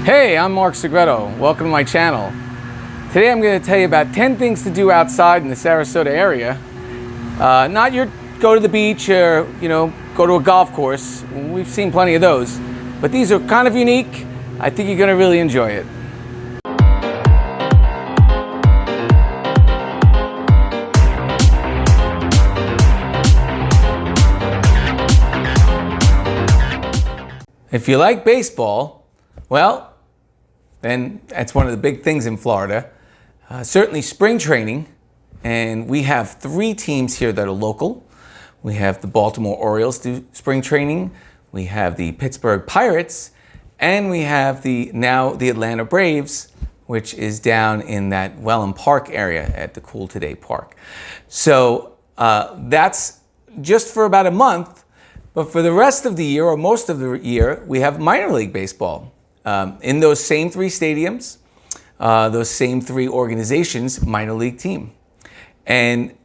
Hey, I'm Mark Segreto. Welcome to my channel. Today I'm going to tell you about 10 things to do outside in the Sarasota area. Not your go to the beach or, go to a golf course. We've seen plenty of those. But these are kind of unique. I think you're going to really enjoy it. If you like baseball, well, then that's one of the big things in Florida. Certainly spring training, and we have 3 teams here that are local. We have the Baltimore Orioles do spring training, we have the Pittsburgh Pirates, and we have the Atlanta Braves, which is down in that Wellham Park area at the Cool Today Park. So that's just for about a month, but for the rest of the year, or most of the year, we have minor league baseball. In those same 3 stadiums, those same 3 organizations, minor league team. And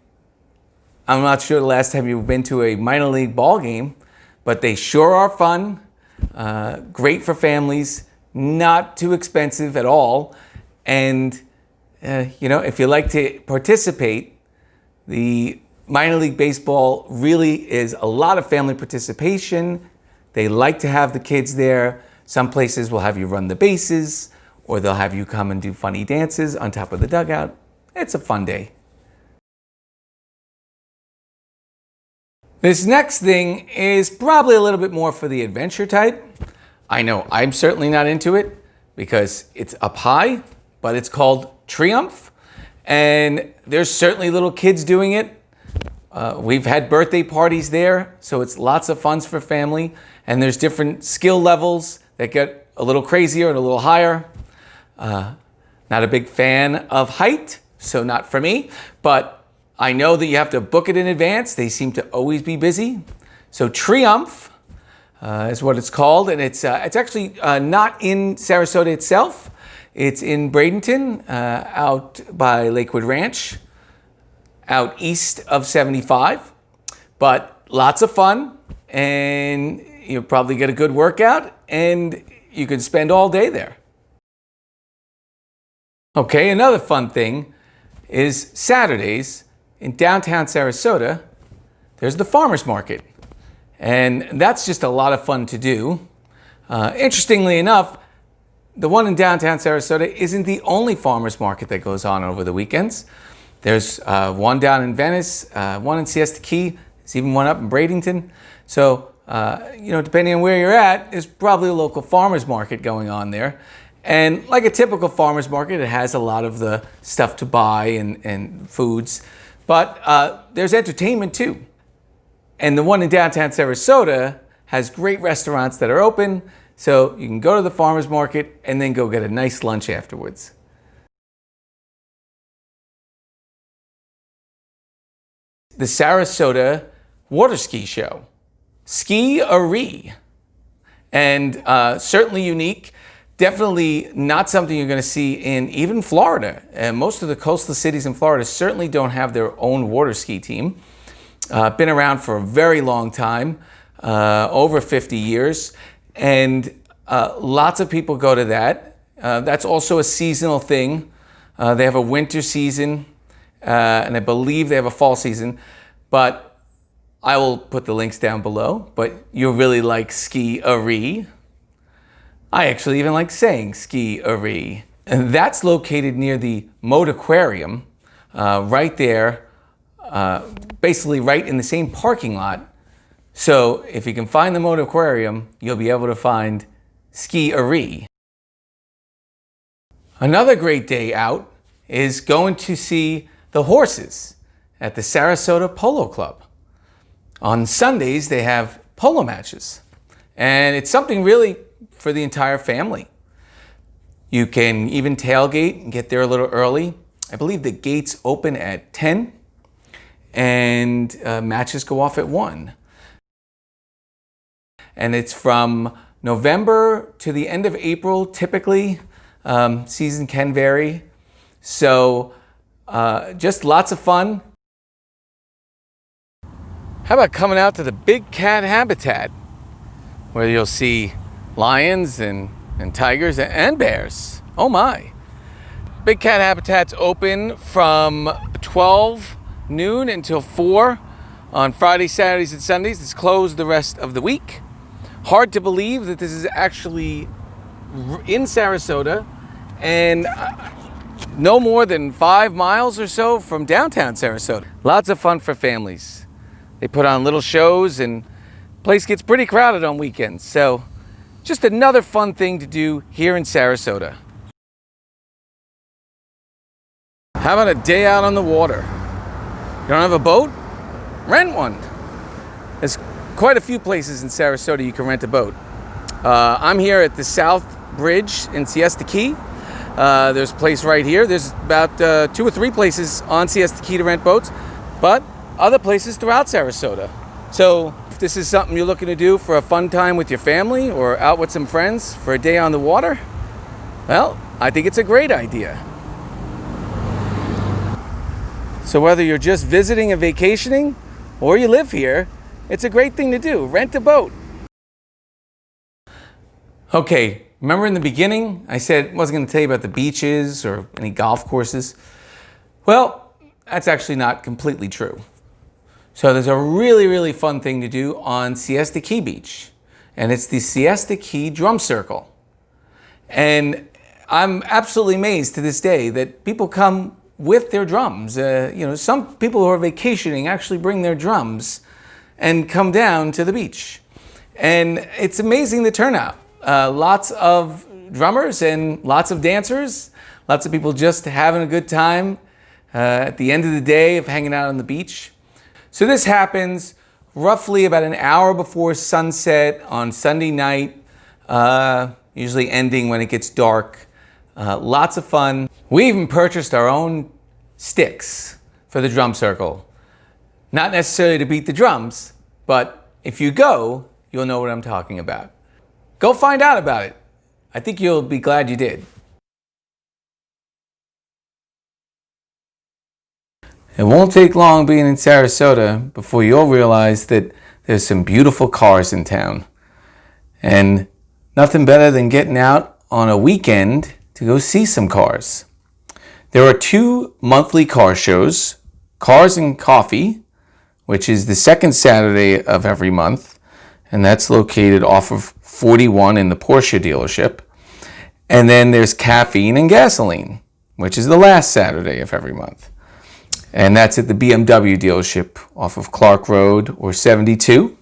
I'm not sure the last time you've been to a minor league ball game, but they sure are fun, great for families, not too expensive at all. And, if you like to participate, the minor league baseball really is a lot of family participation. They like to have the kids there. Some places will have you run the bases, or they'll have you come and do funny dances on top of the dugout. It's a fun day. This next thing is probably a little bit more for the adventure type. I know I'm certainly not into it because it's up high, but it's called Triumph. And there's certainly little kids doing it. We've had birthday parties there, so it's lots of fun for family. And there's different skill levels that get a little crazier and a little higher. Not a big fan of height, so not for me, but I know that you have to book it in advance. They seem to always be busy. So Triumph is what it's called, and it's actually not in Sarasota itself. It's in Bradenton, out by Lakewood Ranch, out east of 75, but lots of fun, and you'll probably get a good workout, and you can spend all day there. Okay, another fun thing is Saturdays in downtown Sarasota, there's the farmers market. And that's just a lot of fun to do. Interestingly enough, the one in downtown Sarasota isn't the only farmers market that goes on over the weekends. There's one down in Venice, one in Siesta Key, there's even one up in Bradenton. So, depending on where you're at, there's probably a local farmer's market going on there. And like a typical farmer's market, it has a lot of the stuff to buy and foods. But there's entertainment too. And the one in downtown Sarasota has great restaurants that are open. So you can go to the farmer's market and then go get a nice lunch afterwards. The Sarasota Water Ski Show. Ski-a-ree. And certainly unique. Definitely not something you're going to see in even Florida. And most of the coastal cities in Florida certainly don't have their own water ski team. Been around for a very long time, over 50 years. And lots of people go to that. That's also a seasonal thing. They have a winter season, and I believe they have a fall season. But I will put the links down below, but you'll really like ski-a-ree. I actually even like saying ski-a-ree. And that's located near the Moat Aquarium, right there, basically right in the same parking lot. So if you can find the Moat Aquarium, you'll be able to find ski-a-ree. Another great day out is going to see the horses at the Sarasota Polo Club. On Sundays, they have polo matches, and it's something really for the entire family. You can even tailgate and get there a little early. I believe the gates open at 10, and matches go off at 1. And it's from November to the end of April, typically. Season can vary. So just lots of fun. How about coming out to the big cat habitat, where you'll see lions and and tigers and bears. Oh my. Big cat habitat's open from 12 noon until 4 on Fridays, Saturdays, and Sundays. It's closed the rest of the week. Hard to believe that this is actually in Sarasota and no more than 5 miles or so from downtown Sarasota. Lots of fun for families. They put on little shows and the place gets pretty crowded on weekends. So just another fun thing to do here in Sarasota. How about a day out on the water? You don't have a boat? Rent one. There's quite a few places in Sarasota you can rent a boat. I'm here at the South Bridge in Siesta Key. There's a place right here. There's about 2 or 3 places on Siesta Key to rent boats, but other places throughout Sarasota. So if this is something you're looking to do for a fun time with your family or out with some friends for a day on the water, well, I think it's a great idea. So whether you're just visiting and vacationing or you live here, it's a great thing to do. Rent a boat. Okay, remember in the beginning, I said I wasn't going to tell you about the beaches or any golf courses. Well, that's actually not completely true. So there's a really, really fun thing to do on Siesta Key Beach, and it's the Siesta Key Drum Circle. And I'm absolutely amazed to this day that people come with their drums. Some people who are vacationing actually bring their drums and come down to the beach. And it's amazing the turnout. Lots of drummers and lots of dancers, lots of people just having a good time at the end of the day of hanging out on the beach. So this happens roughly about an hour before sunset on Sunday night, usually ending when it gets dark. Lots of fun. We even purchased our own sticks for the drum circle. Not necessarily to beat the drums, but if you go, you'll know what I'm talking about. Go find out about it. I think you'll be glad you did. It won't take long being in Sarasota before you'll realize that there's some beautiful cars in town. And nothing better than getting out on a weekend to go see some cars. There are 2 monthly car shows, Cars and Coffee, which is the second Saturday of every month, and that's located off of 41 in the Porsche dealership. And then there's Caffeine and Gasoline, which is the last Saturday of every month. And that's at the BMW dealership off of Clark Road or 72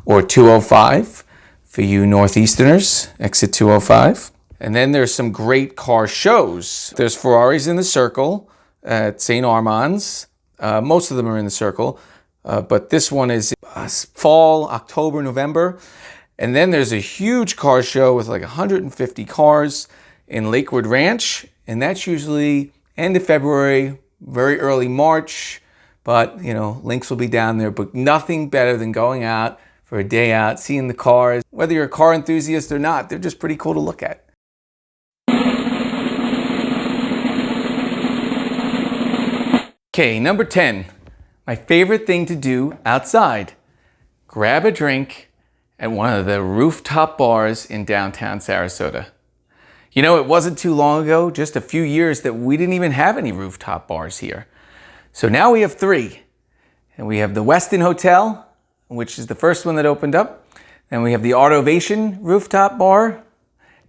or 205 for you Northeasterners, exit 205. And then there's some great car shows. There's Ferraris in the Circle at St. Armand's. Most of them are in the Circle, but this one is fall, October, November. And then there's a huge car show with like 150 cars in Lakewood Ranch, and that's usually end of February, very early March, but links will be down there. But nothing better than going out for a day out, seeing the cars. Whether you're a car enthusiast or not, they're just pretty cool to look at. Okay, number 10, my favorite thing to do outside. Grab a drink at one of the rooftop bars in downtown Sarasota. It wasn't too long ago, just a few years, that we didn't even have any rooftop bars here. So now we have 3. And we have the Westin Hotel, which is the first one that opened up. Then we have the Artovation Rooftop Bar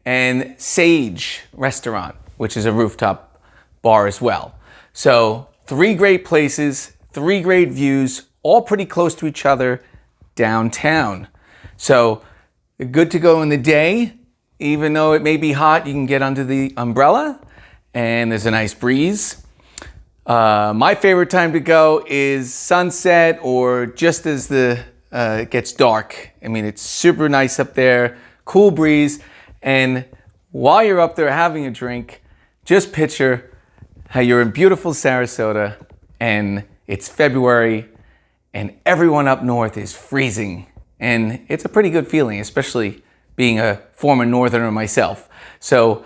and Sage Restaurant, which is a rooftop bar as well. So 3 great places, 3 great views, all pretty close to each other downtown. So good to go in the day. Even though it may be hot, you can get under the umbrella and there's a nice breeze. My favorite time to go is sunset or just as it gets dark. I mean, it's super nice up there, cool breeze. And while you're up there having a drink, just picture how you're in beautiful Sarasota and it's February and everyone up north is freezing. And it's a pretty good feeling, especially being a former northerner myself. So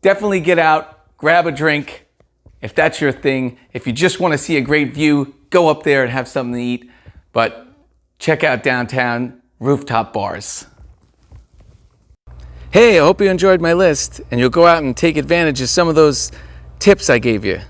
definitely get out, grab a drink if that's your thing. If you just want to see a great view, go up there and have something to eat. But check out downtown rooftop bars. Hey, I hope you enjoyed my list and you'll go out and take advantage of some of those tips I gave you.